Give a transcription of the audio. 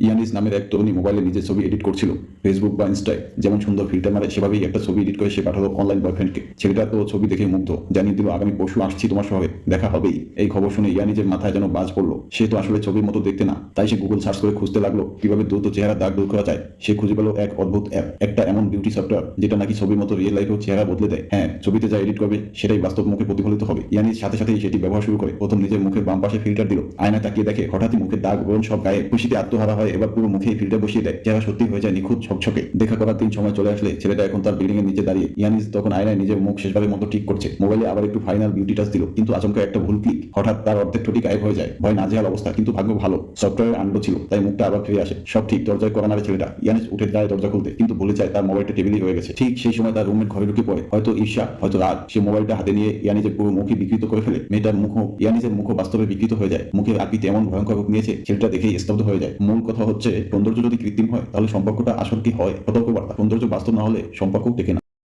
Yannis নামের এক তরুণী মোবাইলে নিজের ছবি এডিট করছিল। ফেসবুক বা ইনস্টায় যেমন সুন্দর ফিল্টার মারে সেভাবেই একটা ছবি এডিট করে সে পাঠালো অনলাইন বয়ফ্রেন্ডকে। ছেলেটা তো ছবি দেখে মুগ্ধ, জানিয়ে দিল আগামী পরশু আসছি তোমার শহরে, দেখা হবেই। এই খবর শুনে ইয়ানিজের মাথায় যেন বাজ পড়লো। সে তো আসলে ছবির মতো দেখতে না, তাই সে গুগল সার্চ করে খুঁজতে লাগলো কিভাবে দ্রুত চেহারা দাগ দূর করা যায়। সে খুঁজে পেল এক অদ্ভুত অ্যাপ, একটা এমন বিউটি সফটওয়্যার যেটা নাকি ছবির মতো রিয়েল লাইফেও চেহারা বদলে দেয়। হ্যাঁ, ছবিতে যা এডিট করবে সেটাই বাস্তব মুখে প্রতিফলিত হবে। ইয়ানিজ সাথে সাথেই সেটি ব্যবহার শুরু করে। প্রথম নিজের মুখের বাম পাশে ফিল্টার দিল, আয়নায় তাকিয়ে দেখে হঠাৎই মুখের দাগ ব্রণ সব গায়ে। খুশিতে আত্মহারা হয়, এবার পুরো মুখে ফিল্টার বসিয়ে দেয়। চেহারা সত্যি হয়ে যায় নিখুঁত ঝকঝকে। দেখা করার দিন সময় চলে আসলে ছেলেটা এখন তার বিল্ডিং এর নিচে দাঁড়িয়ে। ইয়ানিজ তখন আয়নায় নিজের মুখ শেষবারের মতো ঠিক করছে। মোবাইলে আবার একটু ফাইনাল বিউটি টাচ দিল, কিন্তু আচমকা একটা ভুল ক্লিক, হঠাৎ তার অর্ধেক ঠোঁটি গায়েব হয়ে যায়। ভয় নাজেহাল অবস্থা, কিন্তু ভাগ্য ভালো সফটওয়্যার আন্ডো ছিল, তাই মুখটা আবার ফিরে আসে। সব ঠিক। দরজায় কড়া নাড়ে ছেলেটা। ইয়ানিজ উঠে যায় দরজা খুলতে, কিন্তু ভুলে যায় তার মোবাইলটা টেবিলেই হয়ে গেছে। ঠিক সেই সময় তার রুমমেট ঘরে ঢুকে পড়ে, হয়তো ঈর্ষা, হয়তো রাগ। সে মোবাইলটা হাতে নিয়ে ইয়ানিজের পুরো মুখই বিকৃত করে ফেলে। মেয়েটার মুখও, ইয়ানিজের মুখও বাস্তবে বিকৃত হয়ে যায়। মুখে আকৃতি এমন ভয়ঙ্কর রূপ নিয়েছে, ছেলেটা দেখেই স্তব্ধ হয়ে যায়। মূল কথা হচ্ছে, সৌন্দর্য যদি কৃত্রিম হয় তাহলে সম্পর্কটা আসল কি হয়? সতর্কবার্তা, সৌন্দর্য বাস্তব না হলে সম্পর্কও টেকে না।